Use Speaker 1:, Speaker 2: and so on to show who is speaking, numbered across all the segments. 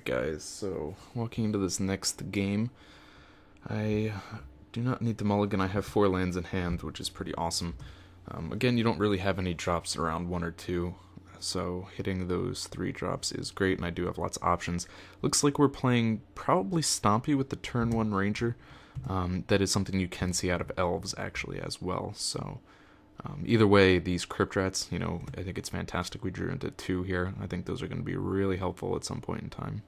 Speaker 1: guys, so walking into this next game, I do not need to mulligan. I have 4 lands in hand, which is pretty awesome. Again, you don't really have any drops around 1 or 2, so hitting those 3 drops is great, and I do have lots of options. Looks like we're playing probably Stompy with the turn 1 Ranger. That is something you can see out of Elves, actually, as well, so... either way, these Crypt Rats, I think it's fantastic we drew into 2 here. I think those are going to be really helpful at some point in time.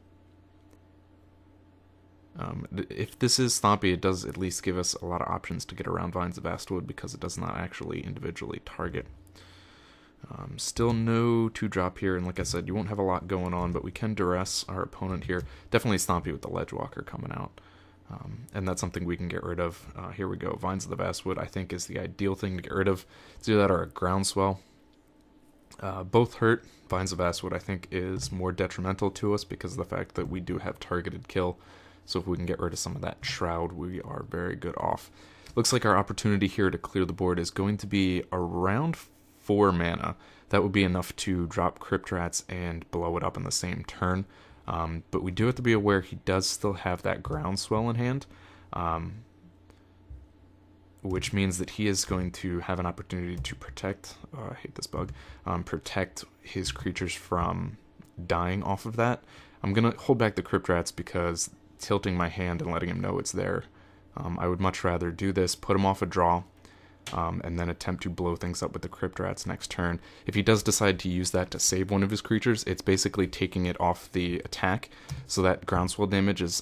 Speaker 1: If this is Stompy, it does at least give us a lot of options to get around Vines of Vastwood because it does not actually individually target. Still no 2-drop here, and like I said, you won't have a lot going on, but we can duress our opponent here. Definitely Stompy with the Ledgewalker coming out. And that's something we can get rid of. Here we go. Vines of the Vastwood, I think, is the ideal thing to get rid of. It's either that or a Groundswell. Both hurt. Vines of Vastwood, I think, is more detrimental to us because of the fact that we do have targeted kill. So if we can get rid of some of that Shroud, we are very good off. Looks like our opportunity here to clear the board is going to be around 4 mana. That would be enough to drop Crypt Rats and blow it up in the same turn. But we do have to be aware he does still have that Groundswell in hand, which means that he is going to have an opportunity to protect, I hate this bug, protect his creatures from dying off of that. I'm going to hold back the Crypt Rats because tilting my hand and letting him know it's there, I would much rather do this, put him off a draw, and then attempt to blow things up with the Crypt Rats next turn. If he does decide to use that to save one of his creatures, it's basically taking it off the attack, so that Groundswell damage is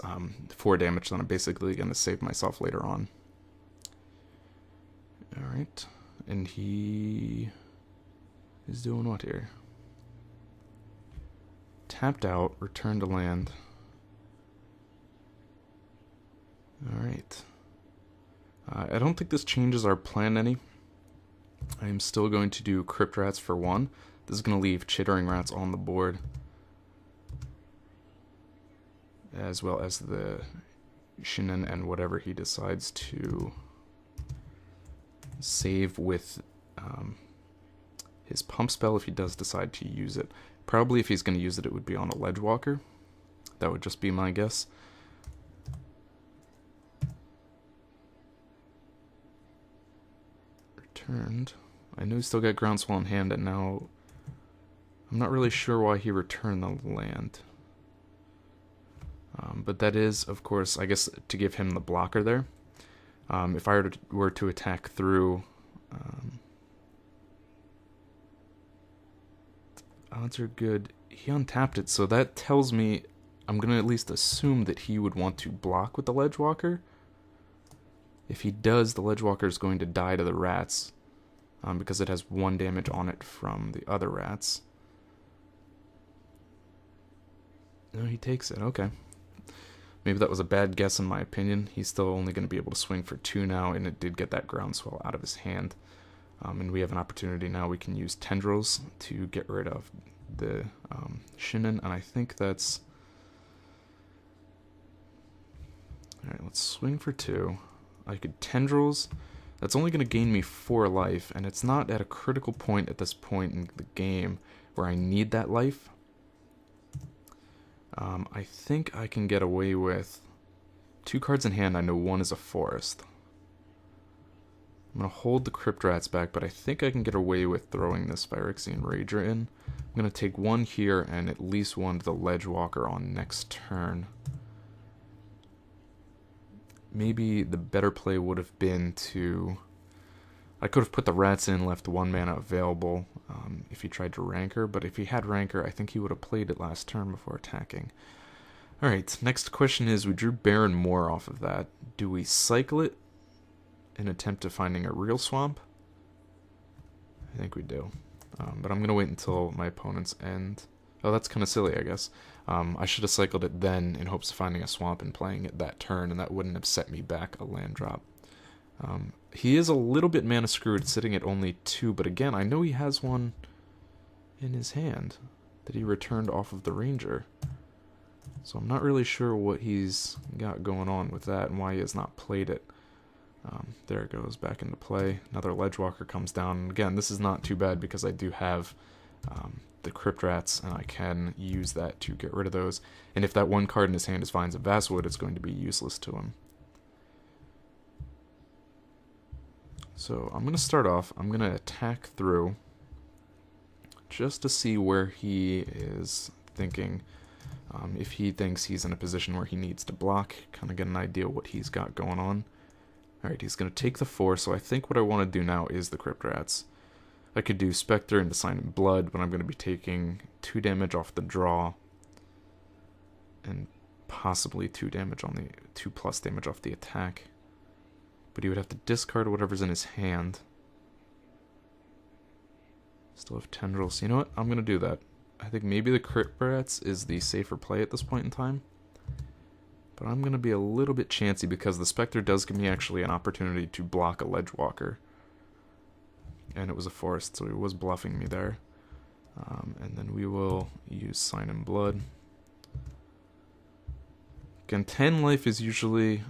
Speaker 1: 4 damage, then I'm basically going to save myself later on. Alright, and he is doing what here? Tapped out, returned to land. Alright. I don't think this changes our plan any. I am still going to do Crypt Rats for 1. This is going to leave Chittering Rats on the board, as well as the Shinin and whatever he decides to save with his Pump Spell if he does decide to use it. Probably if he's going to use it, it would be on a Ledgewalker. That would just be my guess. Returned. I know he's still got Groundswell in hand, and now I'm not really sure why he returned the land. But that is, of course, I guess to give him the blocker there. If I were to attack through, odds are good. He untapped it, so that tells me I'm going to at least assume that he would want to block with the Ledgewalker. If he does, the Ledgewalker is going to die to the rats, because it has 1 damage on it from the other rats. No, he takes it, okay. Maybe that was a bad guess in my opinion. He's still only going to be able to swing for 2 now, and it did get that Groundswell out of his hand. And we have an opportunity now. We can use Tendrils to get rid of the Shinin, and I think that's... Alright, let's swing for 2. I could Tendrils. That's only going to gain me 4 life, and it's not at a critical point at this point in the game where I need that life. I think I can get away with 2 cards in hand. I know 1 is a forest. I'm going to hold the Crypt Rats back, but I think I can get away with throwing this Phyrexian Rager in. I'm going to take 1 here and at least 1 to the Ledgewalker on next turn. Maybe the better play would have been to... I could have put the rats in, left 1 mana available if he tried to Rancor, but if he had Rancor, I think he would have played it last turn before attacking. Alright, next question is, we drew Baron Moor off of that. Do we cycle it in attempt to finding a real swamp? I think we do. But I'm going to wait until my opponent's end. Oh, that's kind of silly, I guess. I should have cycled it then in hopes of finding a swamp and playing it that turn, and that wouldn't have set me back a land drop. He is a little bit mana screwed, sitting at only 2, but again, I know he has 1 in his hand that he returned off of the Ranger. So I'm not really sure what he's got going on with that and why he has not played it. There it goes, back into play. Another Ledgewalker comes down. And again, this is not too bad because I do have the Crypt Rats, and I can use that to get rid of those. And if that one card in his hand is Vines of Vastwood, it's going to be useless to him. So I'm going to start off, I'm going to attack through just to see where he is thinking. If he thinks he's in a position where he needs to block, kind of get an idea what he's got going on. Alright, he's going to take the 4, so I think what I want to do now is the Crypt Rats. I could do Spectre and Sign in Blood, but I'm going to be taking 2 damage off the draw, and possibly 2 damage on the 2+ damage off the attack. But he would have to discard whatever's in his hand. Still have Tendrils. You know what? I'm going to do that. I think maybe the Crypt Rats is the safer play at this point in time. But I'm going to be a little bit chancy because the Spectre does give me actually an opportunity to block a Ledgewalker. And it was a forest, so he was bluffing me there. And then we will use Sign in Blood. Again, 10 life is usually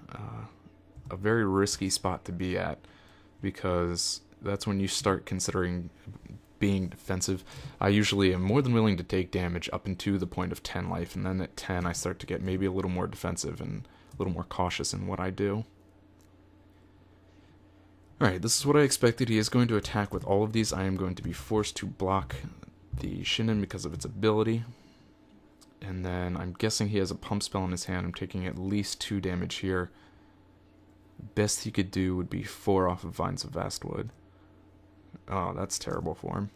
Speaker 1: a very risky spot to be at, because that's when you start considering being defensive. I usually am more than willing to take damage up into the point of 10 life, and then at 10 I start to get maybe a little more defensive and a little more cautious in what I do. Alright, this is what I expected. He is going to attack with all of these. I am going to be forced to block the Shinin because of its ability. And then I'm guessing he has a pump spell in his hand. I'm taking at least 2 damage here. Best he could do would be 4 off of Vines of Vastwood. Oh, that's terrible for him.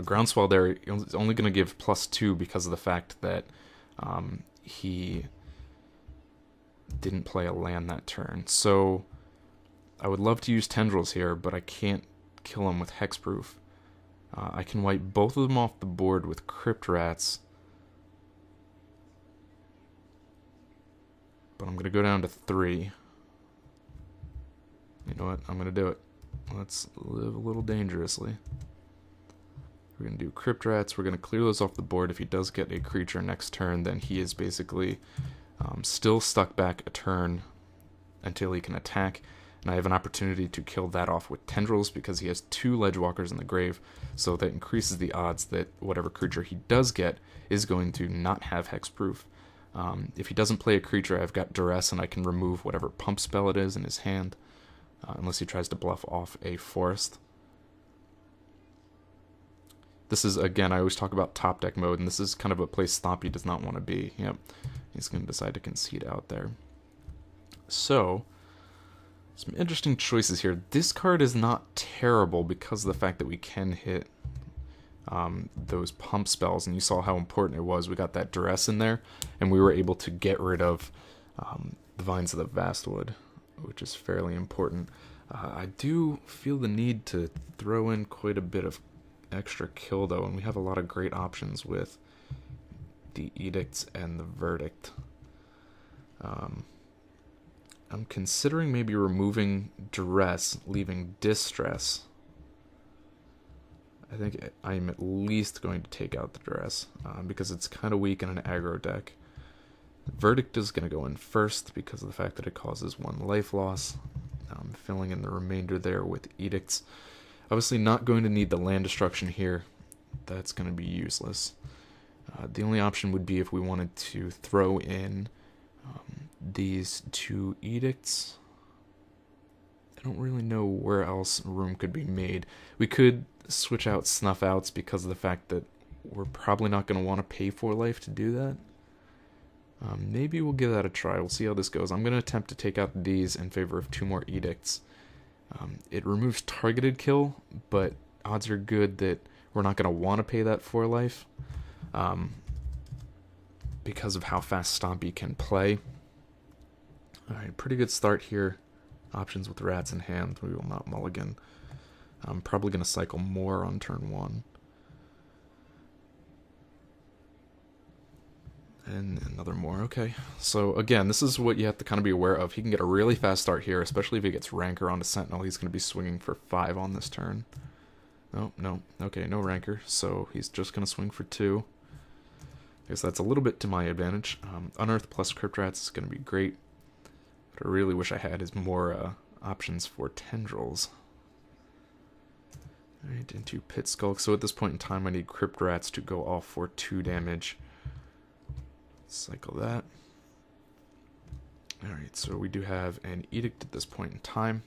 Speaker 1: Groundswell there is only going to give +2 because of the fact that he didn't play a land that turn. So I would love to use Tendrils here, but I can't kill him with Hexproof. I can wipe both of them off the board with Crypt Rats. But I'm going to go down to 3. You know what? I'm going to do it. Let's live a little dangerously. We're going to do Crypt Rats. We're going to clear those off the board. If he does get a creature next turn, then he is basically still stuck back a turn until he can attack. And I have an opportunity to kill that off with Tendrils because he has 2 Ledgewalkers in the grave, so that increases the odds that whatever creature he does get is going to not have Hexproof. If he doesn't play a creature, I've got Duress, and I can remove whatever pump spell it is in his hand, unless he tries to bluff off a forest. This is, again, I always talk about top deck mode, and this is kind of a place Stompy does not want to be. Yep, he's going to decide to concede out there. So, some interesting choices here. This card is not terrible because of the fact that we can hit those pump spells, and you saw how important it was. We got that Duress in there, and we were able to get rid of the Vines of the Vastwood, which is fairly important. I do feel the need to throw in quite a bit of extra kill, though, and we have a lot of great options with the Edicts and the Verdict. I'm considering maybe removing Duress, leaving Distress. I think I'm at least going to take out the Duress, because it's kind of weak in an aggro deck. Verdict is going to go in first because of the fact that it causes 1 life loss. I'm filling in the remainder there with Edicts. Obviously not going to need the land destruction here. That's going to be useless. The only option would be if we wanted to throw in these 2 Edicts. I don't really know where else room could be made. We could switch out Snuff Outs because of the fact that we're probably not going to want to pay 4 life to do that. Maybe we'll give that a try. We'll see how this goes. I'm going to attempt to take out these in favor of 2 more Edicts. It removes targeted kill, but odds are good that we're not going to want to pay that 4 life because of how fast Stompy can play. Alright, pretty good start here. Options with Rats in hand. We will not mulligan. I'm probably going to cycle more on turn 1. And another more. Okay. So again, this is what you have to kind of be aware of. He can get a really fast start here, especially if he gets Rancor onto Sentinel. He's going to be swinging for 5 on this turn. No. Okay, no Rancor. So he's just going to swing for 2. I guess that's a little bit to my advantage. Unearth plus Crypt Rats is going to be great. But I really wish I had more options for Tendrils. Alright, into Pit Skulk. So at this point in time, I need Crypt Rats to go off for 2 damage. Cycle that. Alright, so we do have an Edict at this point in time.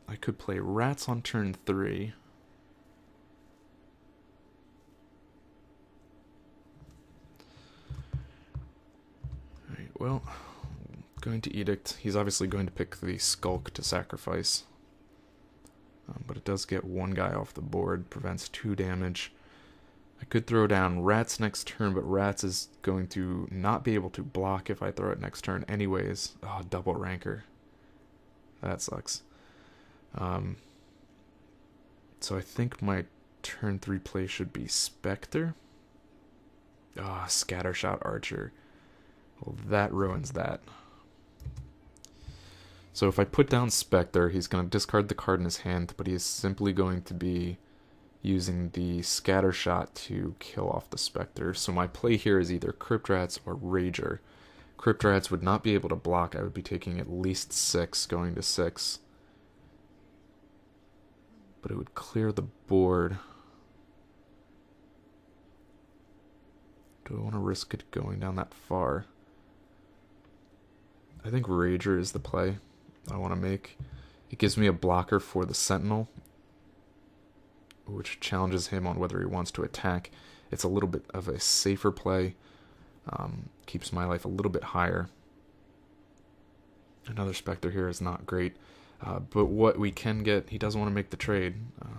Speaker 1: I could play Rats on turn 3. Alright, well, going to Edict. He's obviously going to pick the Skulk to sacrifice. But it does get 1 guy off the board, prevents 2 damage. I could throw down Rats next turn, but Rats is going to not be able to block if I throw it next turn anyways. Oh, double Rancor. That sucks. So I think my turn 3 play should be Spectre. Ah, Scattershot Archer. Well, that ruins that. So if I put down Spectre, he's going to discard the card in his hand, but he is simply going to be using the Scattershot to kill off the Spectre. So my play here is either Crypt Rats or Rager. Crypt Rats would not be able to block. I would be taking at least 6, going to 6. But it would clear the board. Do I want to risk it going down that far? I think Rager is the play I want to make. It gives me a blocker for the Sentinel, which challenges him on whether he wants to attack. It's a little bit of a safer play. Keeps my life a little bit higher. Another Spectre here is not great. But what we can get, he doesn't want to make the trade.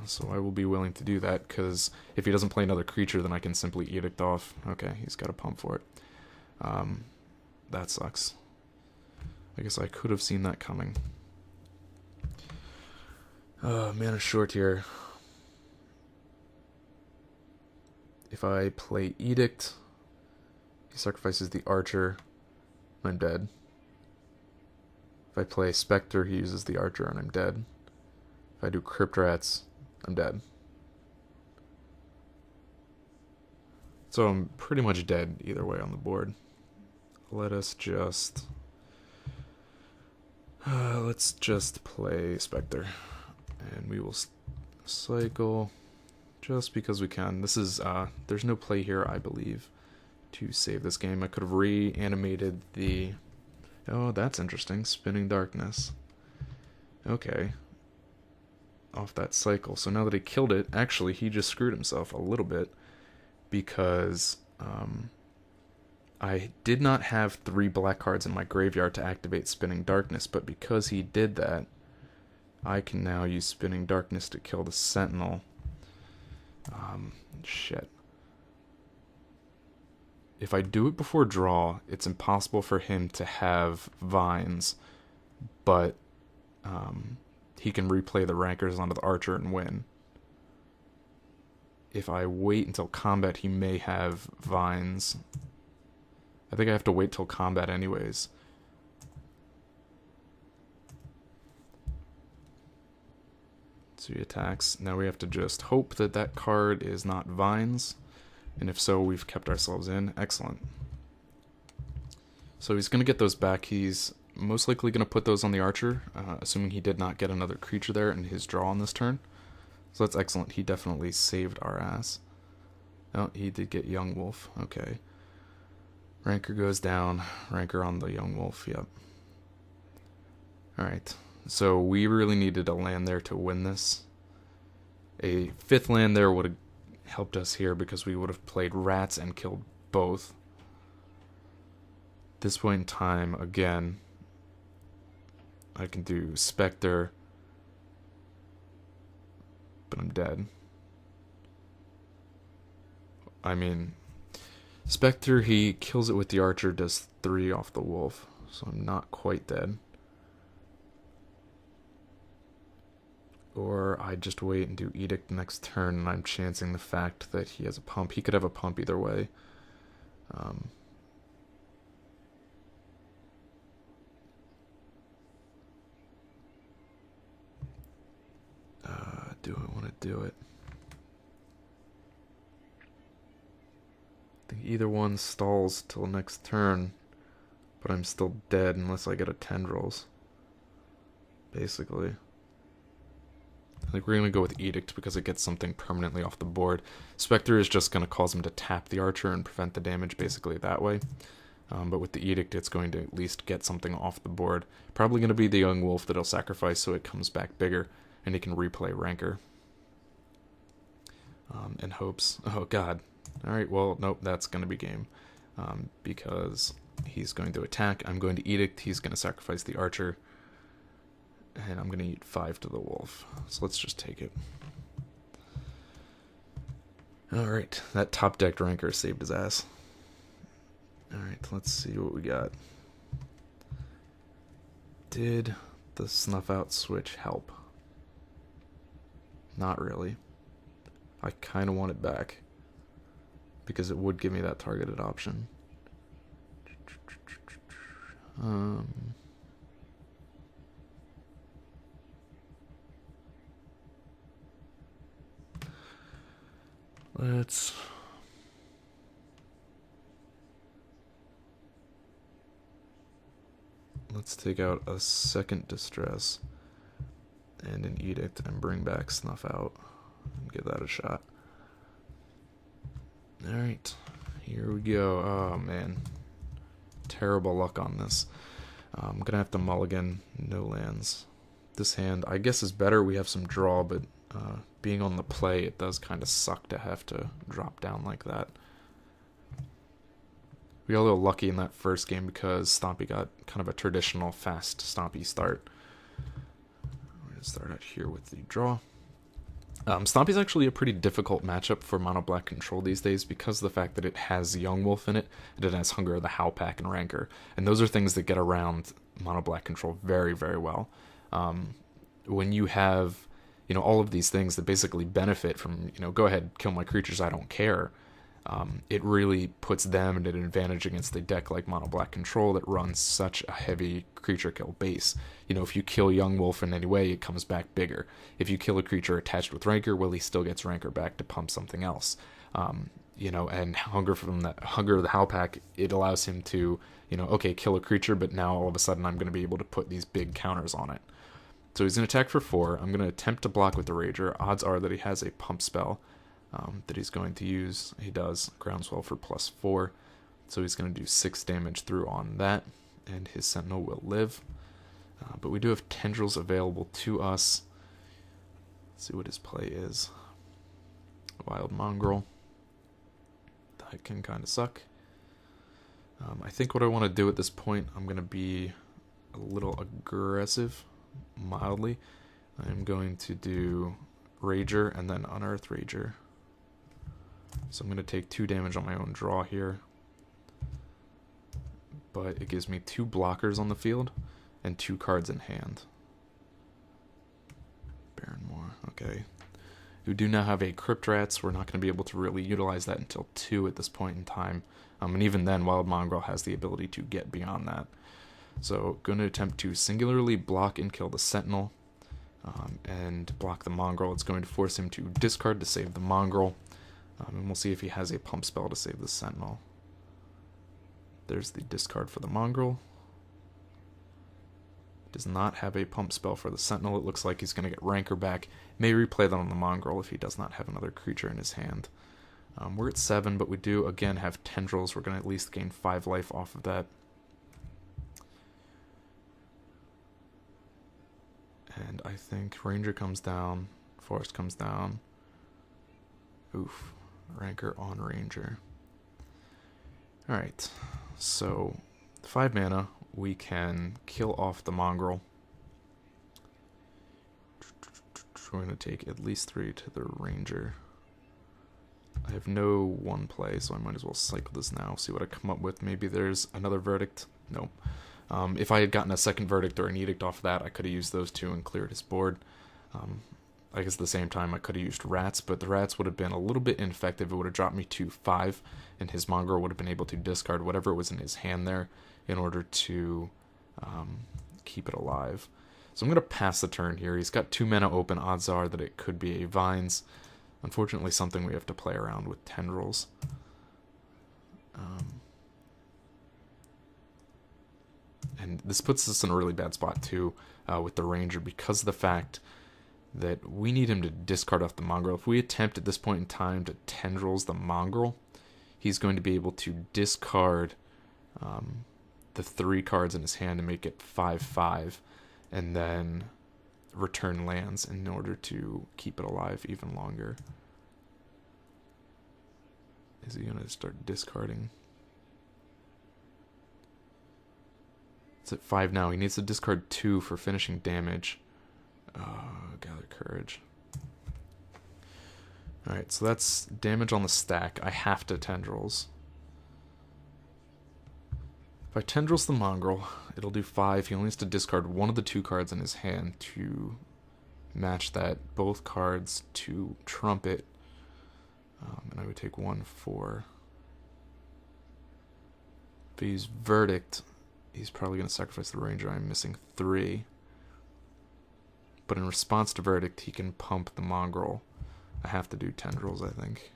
Speaker 1: So I will be willing to do that, because if he doesn't play another creature, then I can simply Edict off. Okay, he's got a pump for it. That sucks. I guess I could have seen that coming. Mana short here. If I play Edict, he sacrifices the Archer, I'm dead. If I play Spectre, he uses the Archer and I'm dead. If I do Crypt Rats, I'm dead. So I'm pretty much dead either way on the board. Let us just... let's just play Spectre. And we will cycle just because we can. This is, there's no play here, I believe, to save this game. I could have reanimated the... Oh, that's interesting. Spinning Darkness. Okay. Off that cycle. So now that he killed it, actually, he just screwed himself a little bit, because I did not have 3 black cards in my graveyard to activate Spinning Darkness, but because he did that, I can now use Spinning Darkness to kill the Sentinel. Shit. If I do it before draw, it's impossible for him to have Vines, but he can replay the Rancors onto the Archer and win. If I wait until combat, he may have Vines. I think I have to wait till combat anyways. So he attacks. Now we have to just hope that that card is not Vines. And if so, we've kept ourselves in. Excellent. So he's going to get those back. He's most likely going to put those on the Archer, assuming he did not get another creature there in his draw on this turn. So that's excellent. He definitely saved our ass. Oh, he did get Young Wolf. Okay. Rancor goes down. Rancor on the Young Wolf. Yep. Alright. So we really needed a land there to win this. A 5th land there would have helped us here, because we would have played Rats and killed both. At this point in time, again, I can do Spectre, but I'm dead. I mean, Spectre, he kills it with the Archer, does 3 off the Wolf, so I'm not quite dead. Or I just wait and do Edict next turn, and I'm chancing the fact that he has a pump. He could have a pump either way. Do I want to do it? I think either one stalls till next turn, but I'm still dead unless I get a Tendrils. basically. I think we're going to go with Edict because it gets something permanently off the board. Spectre is just going to cause him to tap the Archer and prevent the damage basically that way. But with the Edict, it's going to at least get something off the board. Probably going to be the Young Wolf that he'll sacrifice so it comes back bigger, and he can replay Ranker. In hopes... Oh, God. Alright, well, nope, that's going to be game. Because he's going to attack. I'm going to Edict. He's going to sacrifice the Archer. And I'm going to eat 5 to the Wolf. So let's just take it. Alright, that top-decked Ranker saved his ass. Alright, let's see what we got. Did the Snuff Out switch help? Not really. I kind of want it back, because it would give me that targeted option. Let's take out a second Distress and an Edict and bring back Snuff Out and give that a shot. Alright, here we go. Oh man, terrible luck on this. I'm gonna have to mulligan, no lands. This hand, I guess, is better. We have some draw, but being on the play, it does kind of suck to have to drop down like that. We got a little lucky in that first game because Stompy got kind of a traditional fast Stompy start. We're going to start out here with the draw. Stompy's actually a pretty difficult matchup for Mono Black Control these days because of the fact that it has Young Wolf in it, and it has Hunger of the Howlpack and Ranker. And those are things that get around Mono Black Control very, very well. When you have, you know, all of these things that basically benefit from, you know, go ahead, kill my creatures, I don't care. It really puts them at an advantage against a deck like Mono Black Control that runs such a heavy creature kill base. You know, if you kill Young Wolf in any way, it comes back bigger. If you kill a creature attached with Ranker, well, he still gets Ranker back to pump something else. You know, and Hunger of the Howlpack, it allows him to, you know, okay, kill a creature, but now all of a sudden I'm going to be able to put these big counters on it. So he's going to attack for 4. I'm going to attempt to block with the Rager. Odds are that he has a pump spell that he's going to use. He does. Groundswell for +4. So he's going to do 6 damage through on that, and his Sentinel will live. But we do have Tendrils available to us. Let's see what his play is. Wild Mongrel. That can kind of suck. I think what I want to do at this point, I'm going to be a little aggressive, mildly. I'm going to do Rager and then Unearth Rager. So I'm going to take 2 damage on my own draw here. But it gives me 2 blockers on the field and 2 cards in hand. Baronmore, okay. We do now have a Crypt Rats. We're not going to be able to really utilize that until 2 at this point in time. And even then, Wild Mongrel has the ability to get beyond that. So going to attempt to singularly block and kill the Sentinel. And block the Mongrel. It's going to force him to discard to save the Mongrel. And we'll see if he has a pump spell to save the Sentinel. There's the discard for the Mongrel. Does not have a pump spell for the Sentinel. It looks like he's going to get Ranker back. May replay that on the Mongrel if he does not have another creature in his hand. We're at 7, but we do again have Tendrils. We're going to at least gain 5 life off of that. And I think Ranger comes down, Forest comes down. Oof, Ranker on Ranger. Alright, so 5 mana, we can kill off the Mongrel. We're going to take at least 3 to the Ranger. I have no 1 play, so I might as well cycle this now, see what I come up with. Maybe there's another Verdict. Nope. If I had gotten a second Verdict or an Edict off that, I could have used those 2 and cleared his board. I guess at the same time I could have used Rats, but the Rats would have been a little bit ineffective. It would have dropped me to 5, and his Mongrel would have been able to discard whatever was in his hand there in order to keep it alive. So I'm going to pass the turn here. He's got 2 mana open. Odds are that it could be a Vines. Unfortunately, something we have to play around with Tendrils. And this puts us in a really bad spot too. with the Ranger because of the fact that we need him to discard off the Mongrel. If we attempt at this point in time to Tendrils the Mongrel, he's going to be able to discard the 3 cards in his hand and make it 5/5, and then return lands in order to keep it alive even longer. Is he going to start discarding? It's at 5 now. He needs to discard 2 for finishing damage. Gather Courage. Alright, so that's damage on the stack. I have to Tendrils. If I Tendrils the Mongrel, it'll do 5. He only has to discard 1 of the 2 cards in his hand to match that. Both cards to Trumpet. And I would take 1 for... If I use Verdict, he's probably going to sacrifice the Ranger. I'm missing 3. But in response to Verdict, he can pump the Mongrel. I have to do Tendrils, I think.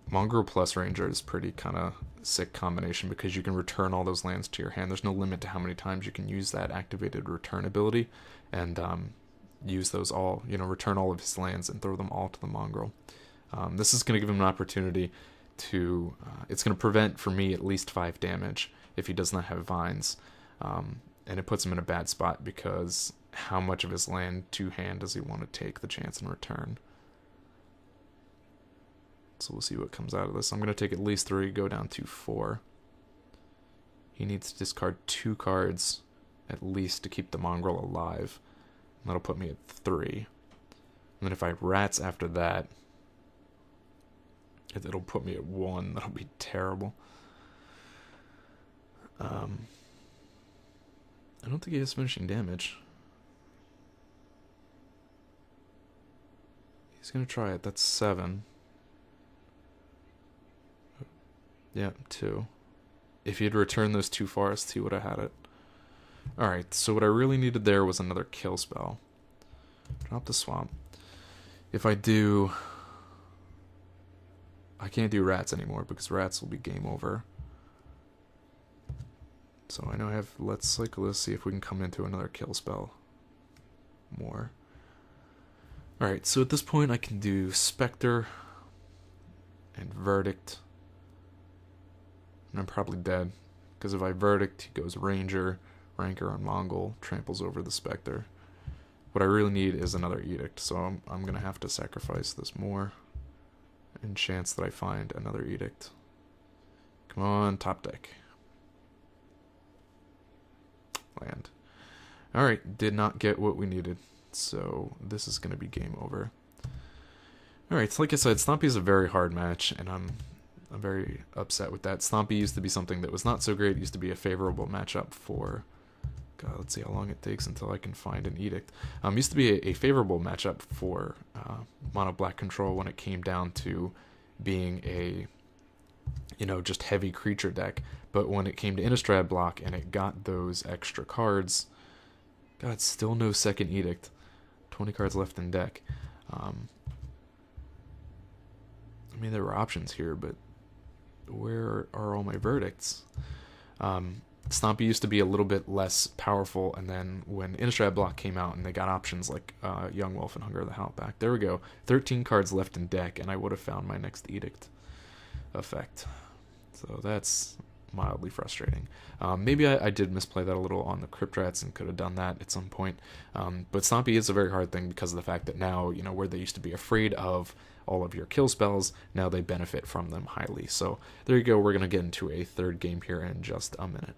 Speaker 1: Mongrel plus Ranger is pretty kind of sick combination because you can return all those lands to your hand. There's no limit to how many times you can use that activated return ability and use those all, return all of his lands and throw them all to the Mongrel. This is going to give him an opportunity to, it's going to prevent, for me, at least 5 damage if he does not have Vines. And it puts him in a bad spot because how much of his land to hand does he want to take the chance and return? So we'll see what comes out of this. I'm going to take at least 3, go down to 4. He needs to discard 2 cards at least to keep the Mongrel alive. And that'll put me at 3. And then if I Rats after that, it'll put me at 1. That'll be terrible. I don't think he has finishing damage. He's going to try it. That's 7. Yeah, 2. If he had returned those 2 forests, he would have had it. Alright, so what I really needed there was another kill spell. Drop the Swamp. If I do... I can't do Rats anymore because Rats will be game over. So I know I have Let's Cycle this, see if we can come into another kill spell more. Alright, so at this point I can do Spectre and Verdict. And I'm probably dead. Because if I Verdict, he goes Ranger, Ranker on Mongol, tramples over the Spectre. What I really need is another Edict, so I'm going to have to sacrifice this more. And chance that I find another Edict. Come on, top deck. Land. Alright, did not get what we needed. So this is going to be game over. Alright, so like I said, Stompy is a very hard match, and I'm very upset with that. Stompy used to be something that was not so great. It used to be a favorable matchup for... God, let's see how long it takes until I can find an Edict. Used to be a favorable matchup for Mono Black Control when it came down to being a, just heavy creature deck. But when it came to Innistrad block and it got those extra cards, God, still no second Edict. 20 cards left in deck. I mean, there were options here, but where are all my Verdicts? Stompy used to be a little bit less powerful, and then when Innistrad block came out and they got options like Young Wolf and Hunger of the Outback, there we go. 13 cards left in deck, and I would have found my next Edict effect. So that's mildly frustrating. Maybe I did misplay that a little on the Crypt Rats and could have done that at some point. But Stompy is a very hard thing because of the fact that now, where they used to be afraid of all of your kill spells, now they benefit from them highly. So there you go. We're going to get into a third game here in just a minute.